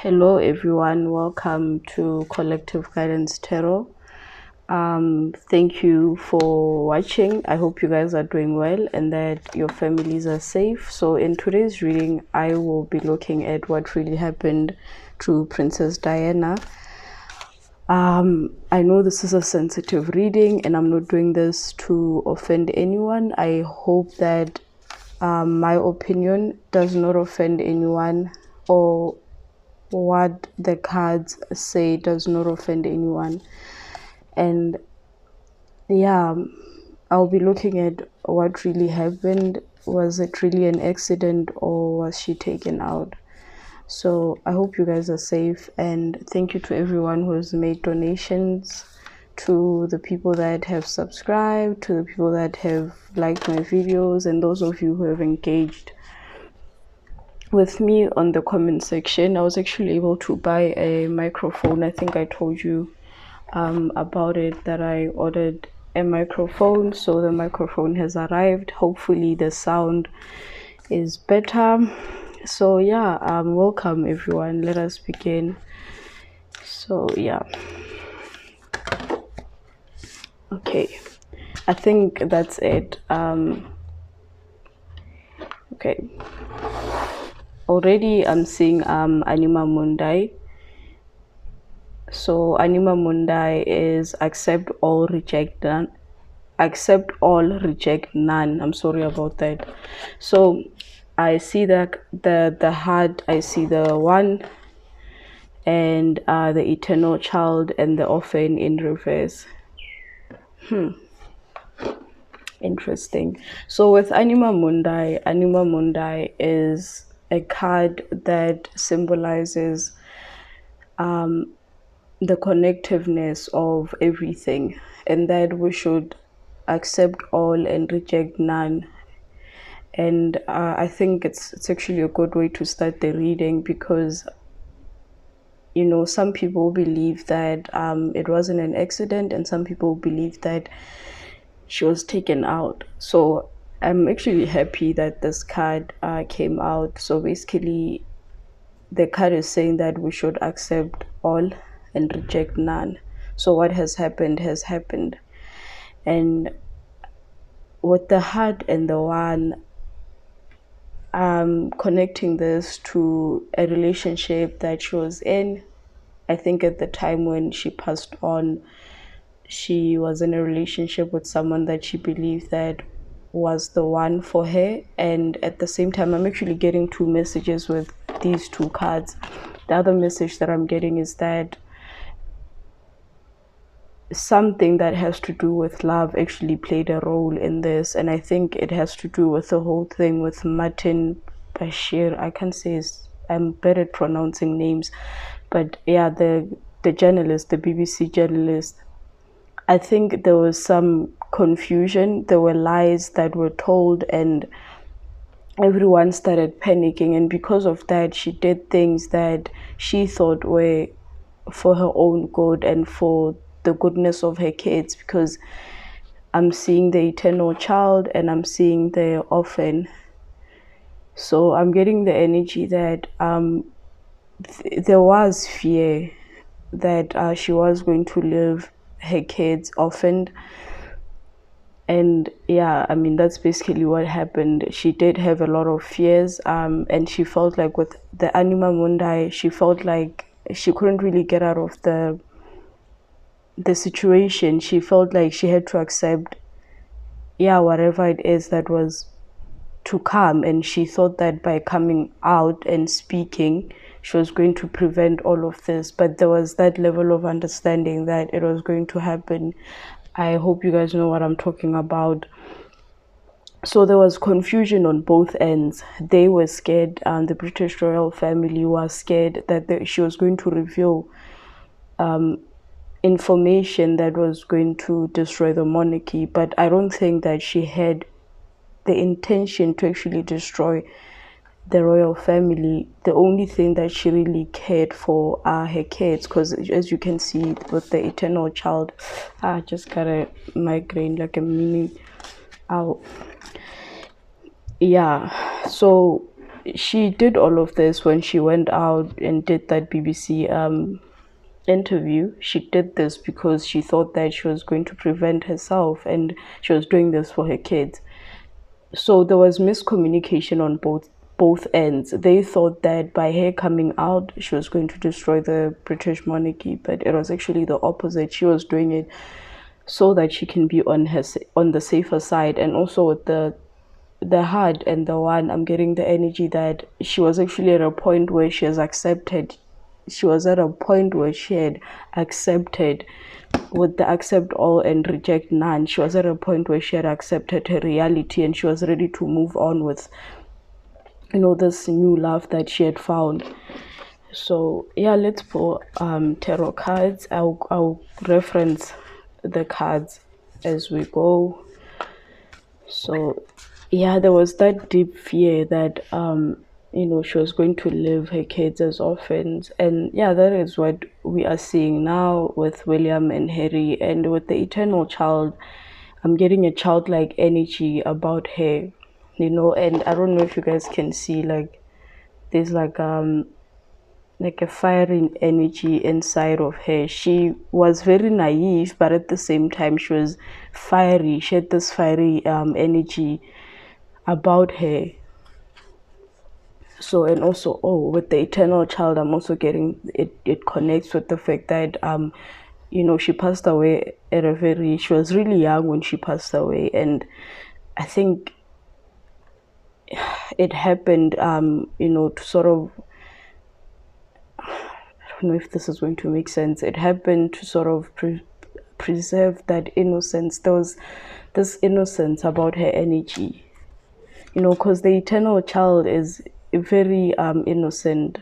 Hello everyone, welcome to Collective Guidance Tarot. Thank you for watching. I hope you guys are doing well and that your families are safe. So in today's reading, I will be looking at what really happened to Princess Diana. I know this is a sensitive reading and I'm not doing this to offend anyone. I hope that my opinion does not offend anyone, or what the cards say does not offend anyone. And yeah, I'll be looking at what really happened. Was it really an accident or was she taken out? So I hope you guys are safe, and thank you to everyone who has made donations, to the people that have subscribed, to the people that have liked my videos, and those of you who have engaged with me on the comment section. I was actually able to buy a microphone. I think I told you about it, that I ordered a microphone. So the microphone has arrived. Hopefully the sound is better. So yeah, welcome everyone. Let us begin. So yeah, okay, I think that's it. Okay, already I'm seeing Anima Mundi. So Anima Mundi is accept all, reject none. Accept all, reject none. I'm sorry about that. So I see that the heart, I see the one, and the eternal child and the orphan in reverse. Interesting. So with Anima Mundi is a card that symbolizes the connectiveness of everything, and that we should accept all and reject none. And I think it's actually a good way to start the reading, because you know, some people believe that it wasn't an accident, and some people believe that she was taken out. So I'm actually happy that this card came out. So basically the card is saying that we should accept all and reject none. So what has happened has happened. And with the heart and the one, connecting this to a relationship that she was in. I think at the time when she passed on, she was in a relationship with someone that she believed that was the one for her. And at the same time, I'm actually getting two messages with these two cards. The other message that I'm getting is that something that has to do with love actually played a role in this, and I think it has to do with the whole thing with Martin Bashir. I can't say I'm bad at pronouncing names, but yeah, the journalist, the BBC journalist. I think there was some confusion. There were lies that were told, and everyone started panicking, and because of that she did things that she thought were for her own good and for the goodness of her kids, because I'm seeing the eternal child and I'm seeing the orphan. So I'm getting the energy that there was fear that she was going to leave her kids orphaned. And yeah, I mean, that's basically what happened. She did have a lot of fears, and she felt like with the Anima Mundi, she felt like she couldn't really get out of the situation. She felt like she had to accept, yeah, whatever it is that was to come, and she thought that by coming out and speaking, she was going to prevent all of this. But there was that level of understanding that it was going to happen. I hope you guys know what I'm talking about. So there was confusion on both ends. They were scared, and the British royal family was scared that she was going to reveal information that was going to destroy the monarchy. But I don't think that she had the intention to actually destroy the royal family. The only thing that she really cared for are her kids, because as you can see with the eternal child, I just got a migraine, like a mini ow. Yeah, so she did all of this when she went out and did that BBC interview. She did this because she thought that she was going to prevent herself, and she was doing this for her kids. So there was miscommunication on both ends. They thought that by her coming out, she was going to destroy the British monarchy, but it was actually the opposite. She was doing it so that she can be on the safer side. And also with the hard and the one, I'm getting the energy that she was actually at a point where she has accepted. She was at a point where she had accepted, with the accept all and reject none. She was at a point where she had accepted her reality, and she was ready to move on with, this new love that she had found. So yeah, let's pull tarot cards. I'll reference the cards as we go. So yeah, there was that deep fear that she was going to leave her kids as orphans. And yeah, that is what we are seeing now with William and Harry. And with the eternal child, I'm getting a childlike energy about her, and I don't know if you guys can see, like, there's like a firing energy inside of her. She was very naive, but at the same time she was fiery. She had this fiery energy about her. So, and also, with the eternal child, I'm also getting it connects with the fact that she passed away she was really young when she passed away. And I think it happened to sort of, I don't know if this is going to make sense. It happened to sort of preserve that innocence. There was this innocence about her energy, because the eternal child is very innocent.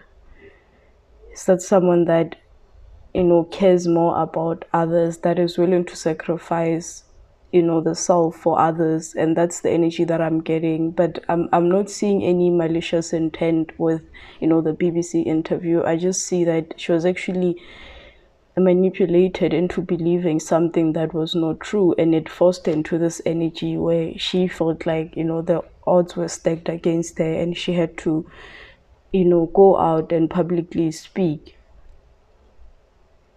Is that someone that cares more about others, that is willing to sacrifice the self for others? And that's the energy that I'm getting. But I'm not seeing any malicious intent with the BBC interview. I just see that she was actually manipulated into believing something that was not true, and it forced her into this energy where she felt like the odds were stacked against her, and she had to go out and publicly speak.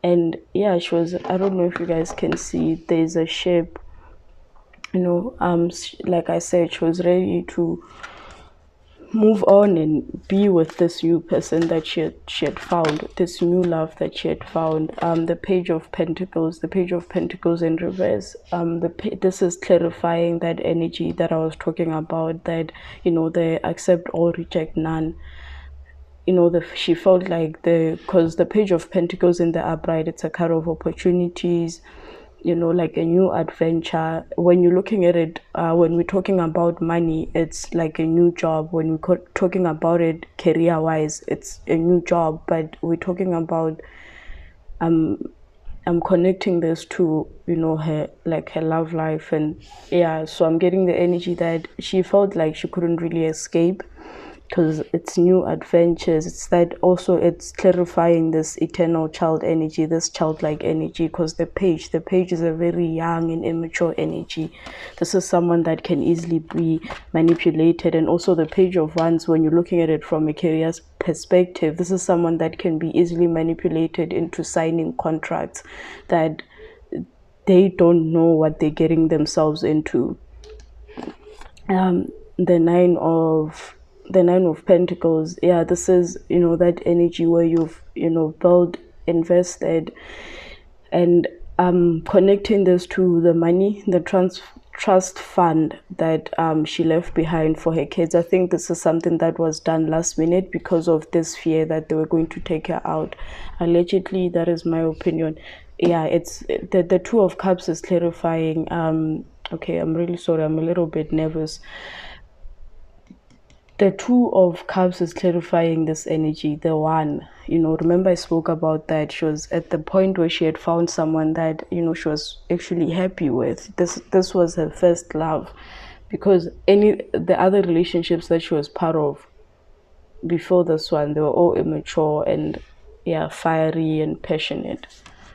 And yeah, she was, I don't know if you guys can see, there's a ship, like I said, she was ready to move on and be with this new person that she had found, this new love that she had found. The Page of Pentacles in reverse. This is clarifying that energy that I was talking about, that they accept all, reject none. She felt like because the Page of Pentacles in the upright, it's a card of opportunities, like a new adventure. When you're looking at it, when we're talking about money, it's like a new job. When we're talking about it career wise, it's a new job. But we're talking about I'm connecting this to her, like her love life. And yeah, so I'm getting the energy that she felt like she couldn't really escape, because it's new adventures. It's that also, it's clarifying this eternal child energy, this childlike energy, because the page is a very young and immature energy. This is someone that can easily be manipulated. And also the Page of Wands, when you're looking at it from a career perspective, this is someone that can be easily manipulated into signing contracts that they don't know what they're getting themselves into. The Nine of Pentacles, yeah, this is that energy where you've built, invested, and connecting this to the money, the trust fund that she left behind for her kids. I think this is something that was done last minute because of this fear that they were going to take her out, allegedly. That is my opinion. Yeah, it's the Two of Cups is clarifying. Okay, I'm really sorry, I'm a little bit nervous. The Two of Cups is clarifying this energy. The one, remember I spoke about that. She was at the point where she had found someone that, she was actually happy with. This was her first love, because the other relationships that she was part of before this one, they were all immature and, yeah, fiery and passionate.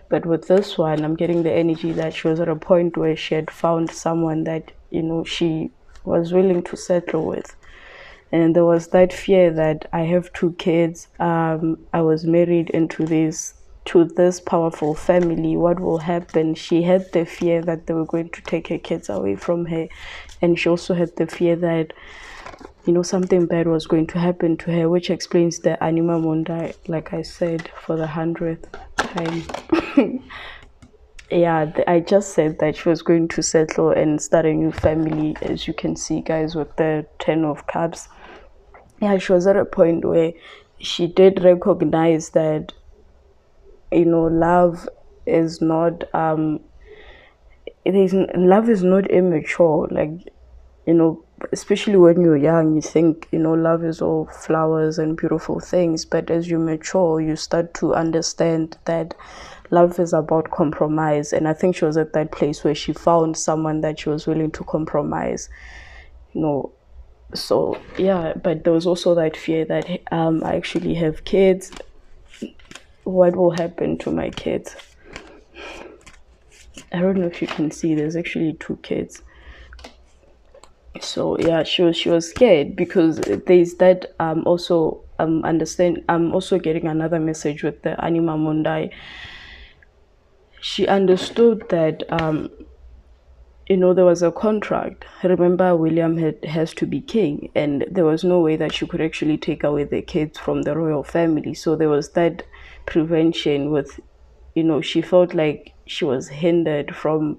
But with this one, I'm getting the energy that she was at a point where she had found someone that, she was willing to settle with. And there was that fear that I have 2 kids, I was married into this powerful family, what will happen? She had the fear that they were going to take her kids away from her, and she also had the fear that, you know, something bad was going to happen to her, which explains the anima mundi, like I said, for the 100th time. Yeah, I just said that she was going to settle and start a new family, as you can see, guys, with the 10 of cups. Yeah, she was at a point where she did recognize that, you know, love is not love is not immature. Like, you know, especially when you're young, you think, you know, love is all flowers and beautiful things, but as you mature, you start to understand that love is about compromise. And I think she was at that place where she found someone that she was willing to compromise, you know. So yeah, but there was also that fear that I actually have kids, what will happen to my kids? I don't know if you can see, there's actually 2 kids. So yeah, she was scared, because there's that also understand. I'm also getting another message with the anima mundi. She understood that you know, there was a contract. Remember, William has to be king, and there was no way that she could actually take away the kids from the royal family. So there was that prevention with, you know, she felt like she was hindered from,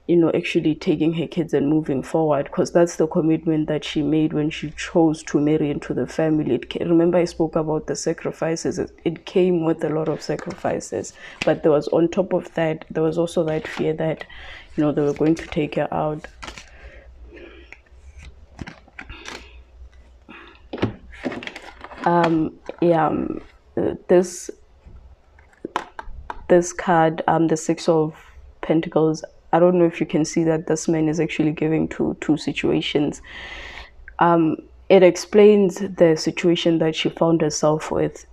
you know, actually taking her kids and moving forward, because that's the commitment that she made when she chose to marry into the family. Remember, I spoke about the sacrifices. It came with a lot of sacrifices, but there was, on top of that, there was also that fear that, you know, they were going to take her out. This card, the 6 of Pentacles, I don't know if you can see that this man is actually giving two situations. It explains the situation that she found herself with.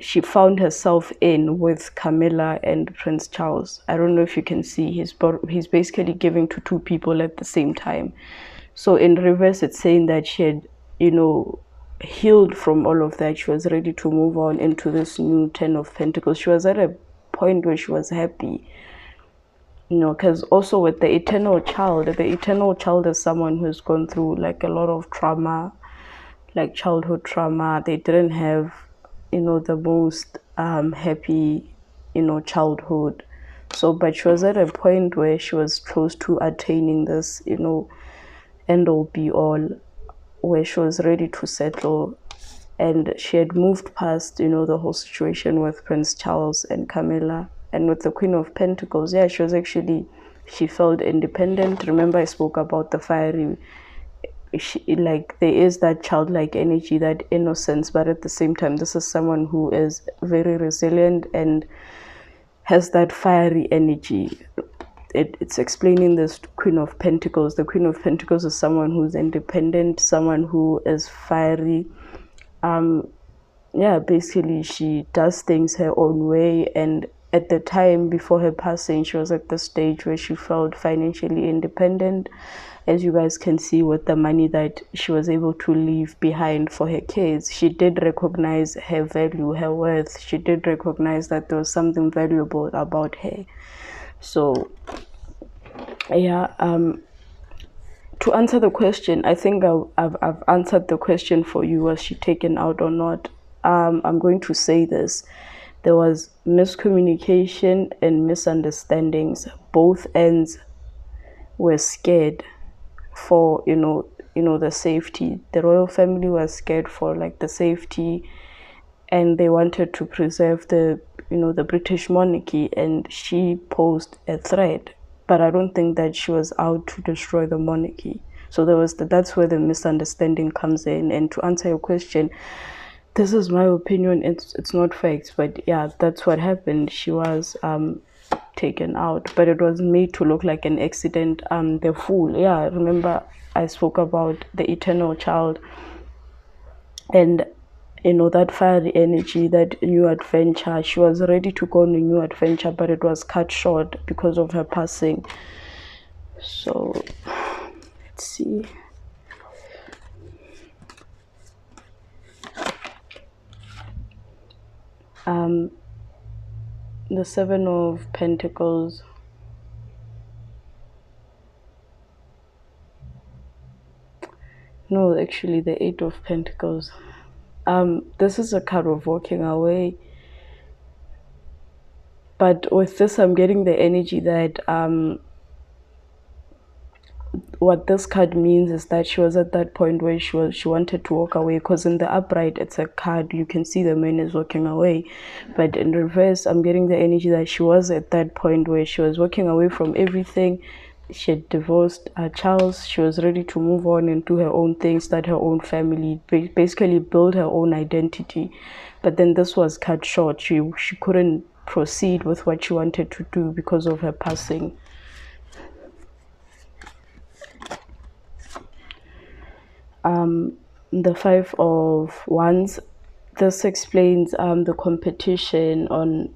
She found herself in with Camilla and Prince Charles. I don't know if you can see, he's basically giving to 2 people at the same time. So in reverse, it's saying that she had, you know, healed from all of that. She was ready to move on into this new 10 of Pentacles. She was at a point where she was happy, you know, because also with the eternal child is someone who's gone through like a lot of trauma, like childhood trauma. They didn't have, you know, the most happy, you know, childhood. So, but she was at a point where she was close to attaining this, you know, end all be all, where she was ready to settle, and she had moved past, you know, the whole situation with Prince Charles and Camilla. And with the Queen of Pentacles, yeah, she felt independent. Remember, I spoke about the fiery, like, there is that childlike energy, that innocence, but at the same time, this is someone who is very resilient and has that fiery energy. It's explaining this Queen of Pentacles. The Queen of Pentacles is someone who's independent, someone who is fiery. Yeah, basically she does things her own way, and at the time before her passing, she was at the stage where she felt financially independent, as you guys can see with the money that she was able to leave behind for her kids. She did recognize her value, her worth. She did recognize that there was something valuable about her. So yeah, to answer the question, I think I've answered the question for you, was she taken out or not. I'm going to say this: there was miscommunication and misunderstandings. Both ends were scared for, you know, the safety. The royal family was scared for like the safety, and they wanted to preserve the, you know, the British monarchy, and she posed a threat. But I don't think that she was out to destroy the monarchy. So that's where the misunderstanding comes in. And to answer your question, this is my opinion. It's not facts, but yeah, that's what happened. She was taken out, but it was made to look like an accident. The fool. Yeah, remember I spoke about the eternal child, and, you know, that fiery energy, that new adventure. She was ready to go on a new adventure, but it was cut short because of her passing. So let's see. The Seven of Pentacles. No, actually the Eight of Pentacles. This is a card of walking away. But with this, I'm getting the energy that what this card means is that she was at that point where she wanted to walk away, because in the upright it's a card, you can see the man is walking away, but in reverse I'm getting the energy that she was at that point where she was walking away from everything. She had divorced her child, she was ready to move on and do her own thing, start her own family, basically build her own identity. But then this was cut short. She couldn't proceed with what she wanted to do because of her passing. The Five of Wands. This explains the competition on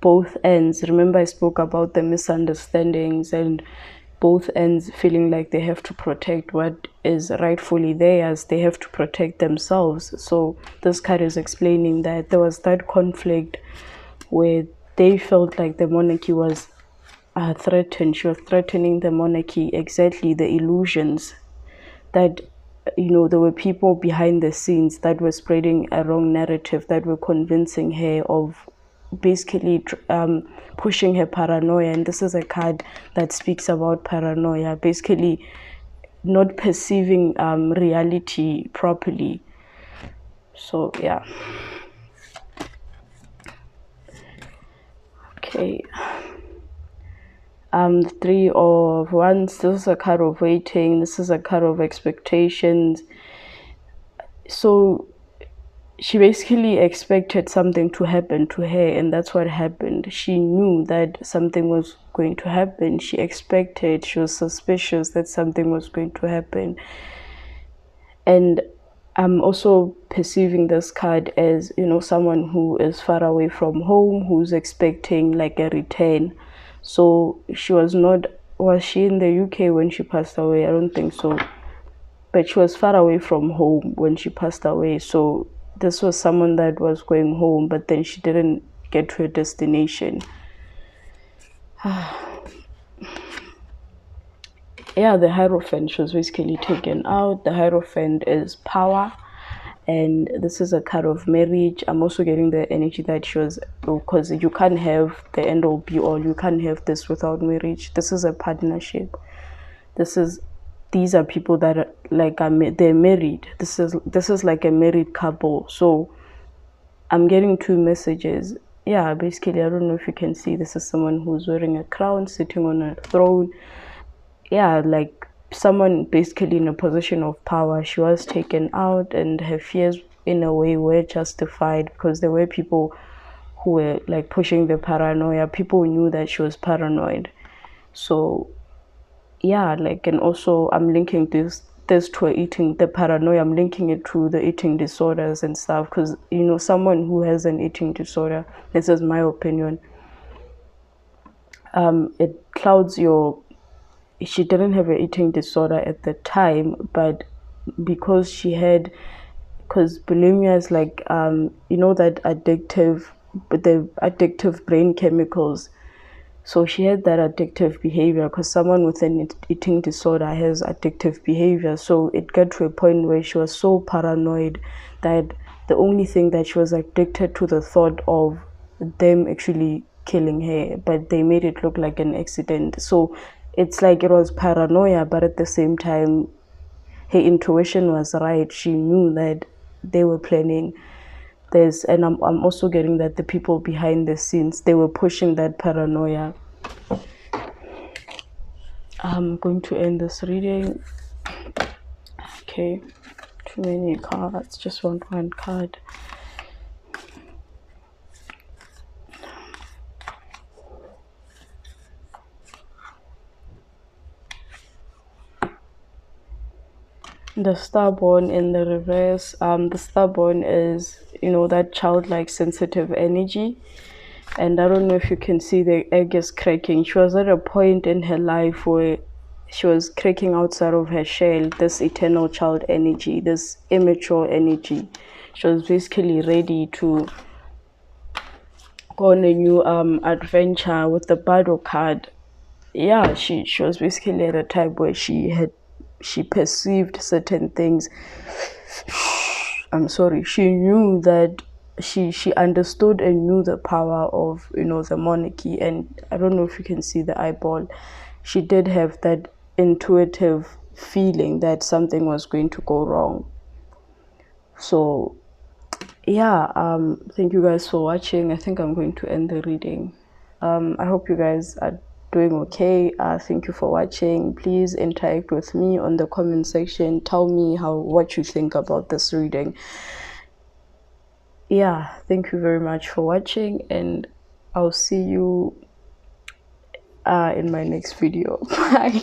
both ends. Remember I spoke about the misunderstandings and both ends feeling like they have to protect what is rightfully theirs. They have to protect themselves. So this card is explaining that there was that conflict where they felt like the monarchy was threatened. She was threatening the monarchy, exactly the illusions that, you know, there were people behind the scenes that were spreading a wrong narrative, that were convincing her of basically pushing her paranoia. And this is a card that speaks about paranoia, basically not perceiving reality properly. So yeah. Okay. Three of Wands. This is a card of waiting. This is a card of expectations. So she basically expected something to happen to her, and that's what happened. She knew that something was going to happen. She expected, she was suspicious that something was going to happen. And I'm also perceiving this card as, you know, someone who is far away from home, who's expecting like a return. So she was she in the UK when she passed away? I don't think so. But she was far away from home when she passed away. So this was someone that was going home, but then she didn't get to her destination. Yeah, the Hierophant, she was basically taken out. The Hierophant is power, and this is a card of marriage. I'm also getting the energy that she was, because you can't have the end all be all, you can't have this without marriage. This is a partnership. These are people that are like, they're married. This is like a married couple. So I'm getting two messages. Yeah, basically, I don't know if you can see, this is someone who's wearing a crown, sitting on a throne. Yeah, like someone basically in a position of power. She was taken out, and her fears in a way were justified, because there were people who were like pushing the paranoia. People knew that she was paranoid. So yeah, like, and also I'm linking this to the paranoia, I'm linking it to the eating disorders and stuff, because, you know, someone who has an eating disorder, this is my opinion, it clouds she didn't have an eating disorder at the time, but because because bulimia is like, you know, that the addictive brain chemicals. So she had that addictive behavior, because someone with an eating disorder has addictive behavior. So it got to a point where she was so paranoid that the only thing that she was addicted to, the thought of them actually killing her, but they made it look like an accident. So it's like it was paranoia, but at the same time, her intuition was right. She knew that they were planning this, and I'm also getting that the people behind the scenes, they were pushing that paranoia. I'm going to end this reading. Okay, too many cards, just want one card. The Starborn in the reverse. The Starborn is, you know, that childlike sensitive energy, and I don't know if you can see the egg is cracking. She was at a point in her life where she was cracking outside of her shell, this eternal child energy, this immature energy. She was basically ready to go on a new adventure with the battle card. Yeah, she was basically at a time where she perceived certain things. I'm sorry, she knew that she understood and knew the power of, you know, the monarchy. And I don't know if you can see the eyeball. She did have that intuitive feeling that something was going to go wrong. So yeah, thank you guys for watching. I think I'm going to end the reading. I hope you guys are doing okay. Thank you for watching. Please interact with me on the comment section. Tell me what you think about this reading. Yeah, thank you very much for watching, and I'll see you in my next video. Bye.